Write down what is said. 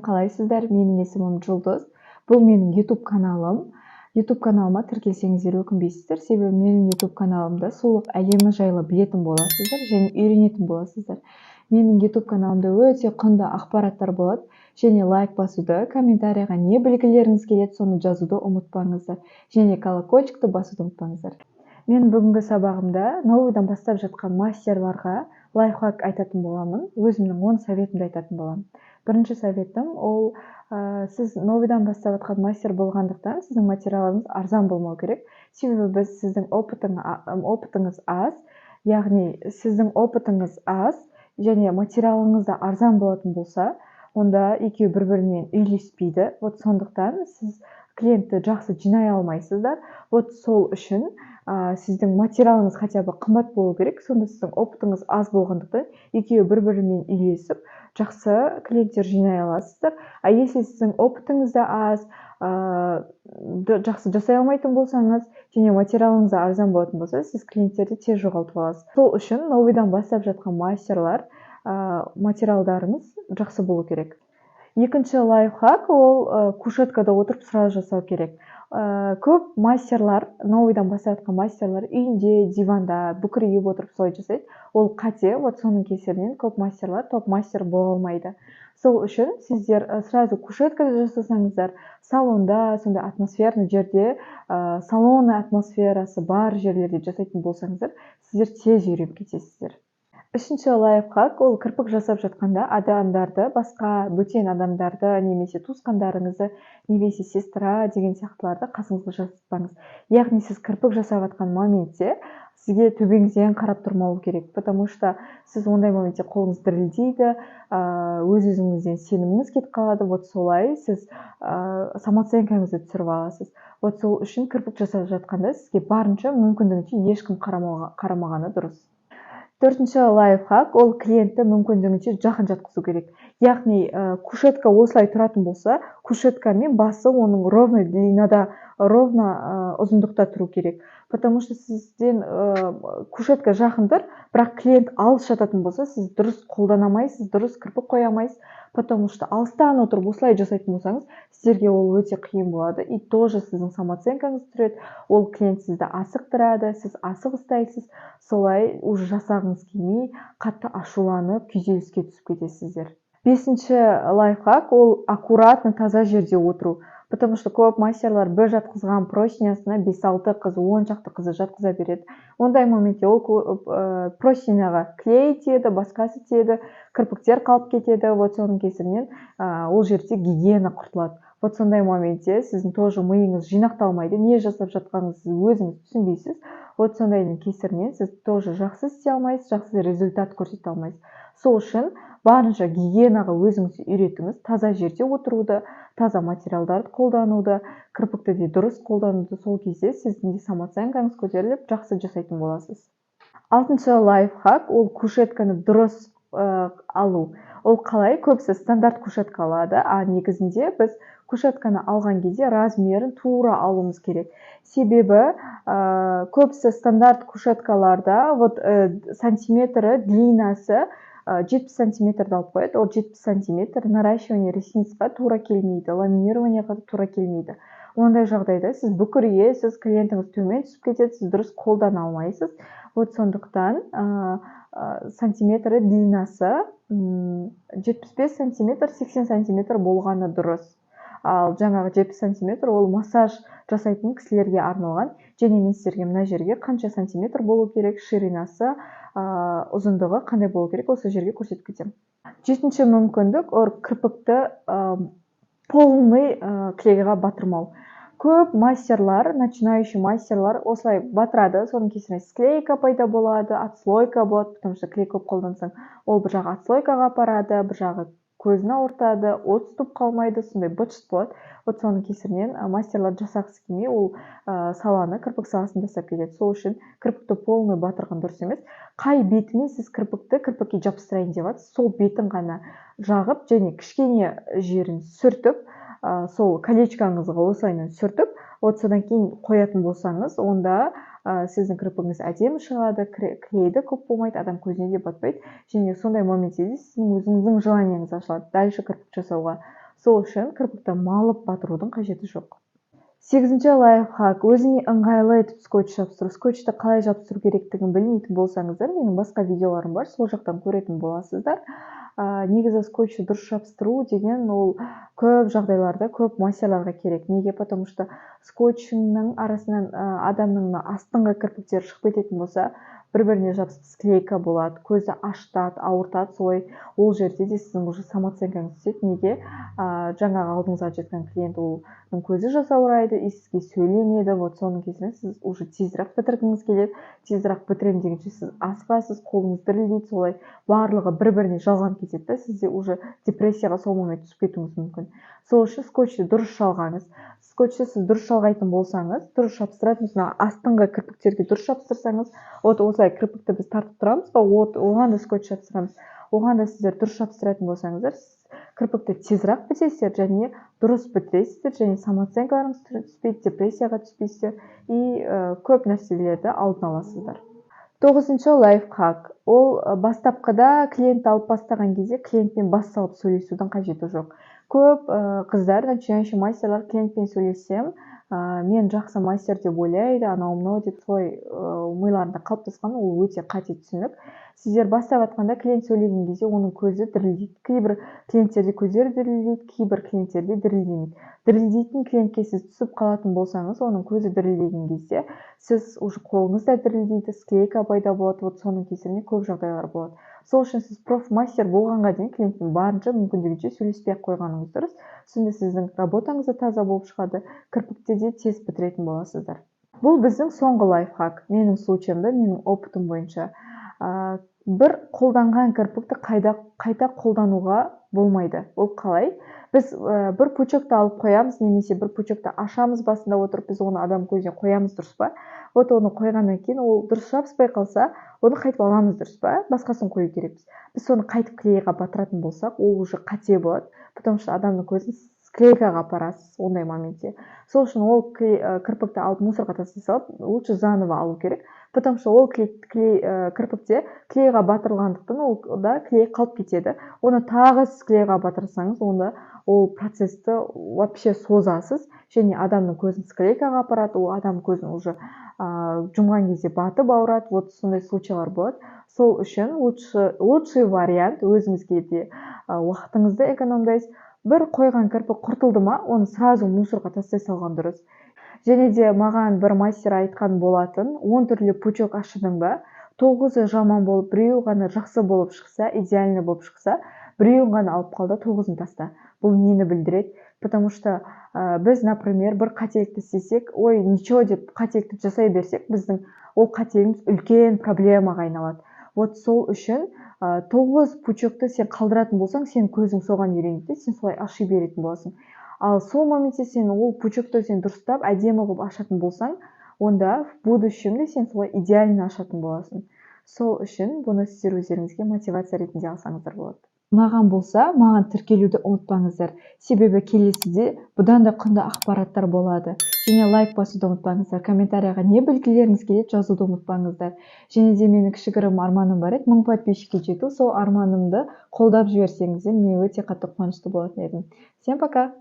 Қалайсыздар? Менің есімім Жұлдыз. Бұл менің YouTube каналым. YouTube каналыма тіркелсеңіздер өкінбейсіздер, себебі менің YouTube каналымда сұлулық әлемі жайлы білетін боласыздар және үйренетін боласыздар. Менің YouTube каналымда өте құнды ақпараттар болады, және лайк басуды, комментарийға не білгілеріңіз келеді, соны жазуды ұмытпаңыздар, және колокольчикті басуды ұмытпаңыздар. Мен бүгінгі сабағымда новыйдан бастап жатқан мастерларға лайфхак айтатын боламын, өзімнің 10 советімді айтатын боламын. Бірінші советім ол сіз новыйдан бастап жатқан мастер болғандықтан сіздің материалыңыз арзан болмау керек. Себебі сіздің опытыңыз аз, яғни сіздің опытыңыз аз және материалыңыз да арзан болатын болса, онда екеуі бір-бірімен үйлеспейді. Сондықтан сіз клиентті жақсы жинай алмайсыздар. Сол үшін сіздің материалыңыз хотя бы қымбат болу керек. Сонда сіздің опытыңыз аз болғандықтан екеуі бір-бірімен үйлесіп жақсы клиенттер жинай аласыздар. Если сіздің опытыңыз да аз, жақсы жасай алмайтын болсаңыз, және материалыңыз да арзан болатын болса, сіз клиенттерді тез жоғалтып аласыз. Сол үшін новыйдан бастап жатқан мастерлар материалдарыңыз жақсы болу керек. Екінші лайфхак ол кушеткада отырып сразу жасау керек. Көп мастерлар, новыйдан бастап жатқан мастерлар үйінде, диванда, бүкірейіп отырып солай жасайды. Ол қате, соның кесірінен көп мастерлар топ-мастер бола алмайды. Сол үшін сіздер сразу кушеткада жасасаңыздар, салонда, сондай атмосферный жерде, салонный атмосферасы бар жерлерде жасайтын болсаңыздар, сіздер тез үйреніп кетесіздер. Үшінші лайфхак ол кірпік жасап жатқанда адамдарды, басқа бөтен адамдарды, немесе туысқандарыңызды, немесе сестра деген сияқтыларды қасыңызға жасатпаңыз. Яғни сіз кірпік жасап жатқан моментте сізге төбеңізден қарап тұрмау керек, потому что сіз ондай моментте қолыңыз дірілдейді, өз-өзіңізден сеніміңіз кетіп қалады. Солай сіз самооценкаңызды түсіріп аласыз. Сол үшін кірпік жасап жатқанда сізге барынша мүмкіндігінше ешкім қарамағаны дұрыс. Төртінші лайфхак ол клиентті мүмкіндігінше жақын жатқызу керек. Яғни кушетка осылай тұратын болса, кушетка мен басы оның ровно длинада, ровно ұзындықта тұру керек. Потому что сізден кушетка жақынdır, бірақ клиент алыс жататын болса, сіз дұрыс қолдана алмайсыз, дұрыс кірпік қоя алмайсыз. Потому что алыстан отырып осылай жасайтын болсаңыз, сіздерге ол өте қиын болады. И тоже сіздің самооценкаңыз түсіреді, ол клиент сізді асықтырады, сіз асық ұстайсыз, солай уже жасағыңыз келмей, қатты ашуланып, күйзеліске түсіп кетесіздер. Бесінші лайфхак ол аккуратно таза жерде отыру. Потому что көп мастерлар бір жатқызған простынясына 5-6 қыз, 10 шақты қызы жатқыза береді. Ондай моментте ол простыняға клей тиеді, басқасы тиеді, кірпіктер қалып кетеді. Соның кесірінен ол жерде гигиена құртылады. Сондай моментте сіздің тоже миыңыз жинақталмайды, не жасап жатқаныңызды сіз өзіңіз түсінбейсіз. Сондайдың кесірінен сіз тоже жақсы істей алмайсыз, жақсы результат көрсете алмайсыз. Сол үшін барынша гигиенаға өзіңіз үйретіңіз, таза жерде отыруды, таза материалдарды қолдануды, кірпікті де дұрыс қолдануды. Сол кезде сіздің самооценкаңыз көтеріліп, жақсы жасайтын боласыз. Алтыншы лайфхак ол кушетканы дұрыс алу. Ол қалай? Көбісі стандарт кушетка алады, негізінде біз кушетканы алған кезде размерін тура алуымыз керек. Себебі көбісі стандарт кушеткаларда сантиметрі, длинасы 70 сантиметрді алып қояды. Ол 70 сантиметр наращивание ресницқа тура келмейді, ламинированияға тура келмейді. Ондай жағдайда сіз бүкірейесіз, клиентіңіз төмен түсіп кетеді, сіз дұрыс қолдана алмайсыз. Сондықтан сантиметрі длинасы 75 сантиметр, 80 сантиметр болғаны дұрыс. Ал жаңағы 70 сантиметр ол массаж жасайтын кісілерге арналған. Және мен сіздерге мына жерге қанша сантиметр болу керек, ширинасы, ұзындығы қандай болу керек, осы жерге көрсетіп кетемін. Жетінші мүмкіндік ол кірпікті полный клейға батырмау. Көп мастерлар, начинающий мастерлар осылай батырады, соның кесірінен склейка пайда болады, отслойка болады, потому что клей көп қолдансаң, ол бір жағы отслойкаға апарады, бір жағы көзін ауыртады, от тұтып қалмайды, сондай быт-шыт болады. Соның кесірінен мастерлар жасағысы келмей, ол саланы, кірпік саласын тастап кетеді. Сол үшін кірпікті полный батырған дұрыс емес. Қай бетімен сіз кірпікке жабыстырайын деп жатсыз, сол бетін ғана жағып, және кішкене жерін сүртіп, сол колечкаңызға осылайынан сүртіп, содан кейін қоятын болсаңыз, онда сіздің кірпігіңіз әдемі шығады, клейді көп болмайды, адам көзіне де батпайды. Және сондай моментте сіздің өзіңіздің желанияңыз ашылады дальше кірпік жасауға. Сол үшін кірпікті малып батырудың қажеті жоқ. 8-ші лайфхак: өзіңе ыңғайлы етіп скотч жабыстыру. Скотчты қалай жабыстыру керектігін білмейтін болсаңыздар, менің басқа видеоларым бар, сол жақтан көретін боласыздар. Негізі скотчты дұрыс жабыстыру деген ол көп жағдайларда көп мастерларға керек. Неге? Потому что скотчның арасынан адамның астыңғы кірпіктері шығып кететін болса, бір-біріне жабысып склейка болады, көзді ашытады, ауыртады. Солай ол жерде де сіздің уже самооценкаңыз түседі. Неге? Жаңағы алдыңызға жеткен клиент, оның көзі жасаурайды, сізге сөйленеді. Вот соның кезінде сіз уже тезірек бітіргіңіз келеді. Тезірек бітірем дегенше сіз асығасыз, қолыңыз дірілдейді. Солай барлығы бір-біріне жалған кетеді да, сізде уже депрессияға сол момент түсіп кетуіңіз мүмкін. Сол үшін скотчты дұрыс жалғаңыз. Скотчты сіз дұрыс жалғайтын болсаңыз, дұрыс жабыстыратын, астыңғы кірпіктерге дұрыс жабыстырсаңыз, осылай кірпікті біз тартып тұрамыз ба, оған да скотч жабыстырамыз. Оған да сіздер дұрыс жабыстыратын болсаңыздар, кірпікті тезірек бітесіздер және дұрыс бітіресіздер, және самооценкаларыңыз түспейді, депрессияға түспейсіздер и көп нәрселерді алдын аласыздар. 9-ші лайфхак: ол бастапқыда клиентті алып бастаған кезде клиентпен бас салып сөйлесудің қажеті жоқ. Көп қыздар, начинающий мастерлар клиентпен сөйлессем, мен жақсы мастер деп ойлайды, анау-мынау деп солай миларында қалыптасқан, ол өте қате түсінік. Сіздер бастап жатқанда клиент сөйлеген кезде оның көзі дірілдейді. Кейбір клиенттерде көздері дірілдейді, кейбір клиенттерде дірілдемейді. Дірілдейтін клиентке сіз түсіп қалатын болсаңыз, оның көзі дірілдеген кезде сіз уже қолыңыз да дірілдейді, склейка пайда болады. Вот соның кесірінен көп жағдайлар болады. Сол үшін сіз профмастер болғанға дейін клиентпен барынша мүмкіндігінше сөйлеспей қойғаныңыз дұрыс. Сонда сіздің работаңыз да таза болып шығады, кірпікті де тез бітіретін боласыздар. Бұл біздің соңғы лайфхак. Менің случайымда, менің опытым бойынша. Бір қолданған кірпікті қайта қолдануға болмайды. Ол қалай? Біз бір пучокты алып қоямыз, немесе бір пучокты ашамыз, басында отырып, біз оны адам көзіне қоямыз, дұрыс па? Вот оны қойғаннан кейін, ол дұрыс жабыспай қалса, оны қайтып аламыз, дұрыс па? Басқасын қою керекпіз. Біз соны қайтып клейға батыратын болсақ, ол уже қате болады, потому что адамның көзін клейкаға апарасыз ондай моментте. Сол үшін ол кірпікті алып мусорға тастай салып, лучше заново алу керек, потому что ол кірпікте клейға батырылғандықтан да клей қалып кетеді. Оны тағы сіз клейға батырсаңыз, онда ол процесті вообще созасыз, және адамның көзін склейкаға апарады, ол адам көзін уже жұмған кезде батып ауырады. Вот сондай случайлар болады. Сол үшін лучший вариант, өзіңізге де уақытыңызды экономдайсыз. Бір қойған кірпік құртылды ма, оны сразу мусорға тастай салған дұрыс. Және де маған бір мастер айтқан болатын, 10 түрлі пучок ашыдың ба, 9-ы жаман болып, біреуі ғана жақсы болып шықса, идеальный болып шықса, біреуін ғана алып қалда, 9-ын таста. Бұл нені білдіреді? Потому что біз, например, бір қателікті істесек, ой, ничего деп қателікті жасай берсек, біздің ол қателігіміз үлкен проблемаға айналады. Вот сол үшін 9 пучокты сен қалдыратын болсаң, сен көзің соған үйренеді, сен солай аши беретін боласың. Ал сол моментте сен ол пучокты сен дұрыстап, әдемі қылып ашатын болсаң, онда в будущемде сен солай идеально ашатын боласың. Сол үшін бұны сіздер өздеріңізге мотивация ретінде алсаңыздар болады. Ұнаған болса, маған тіркелуді ұмытпаңыздар. Себебі келесіде бұдан да құнды ақпараттар болады. Және лайк басуды ұмытпаңыздар. Комментарияға не білгілеріңіз келеді, жазуды ұмытпаңыздар. Және де менің кішігірім арманым бар еді, 1000 подписчикке жету. Сол арманымды қолдап жіберсеңіздер, мен өте қатты қуанышты болатын едім. Всем пока!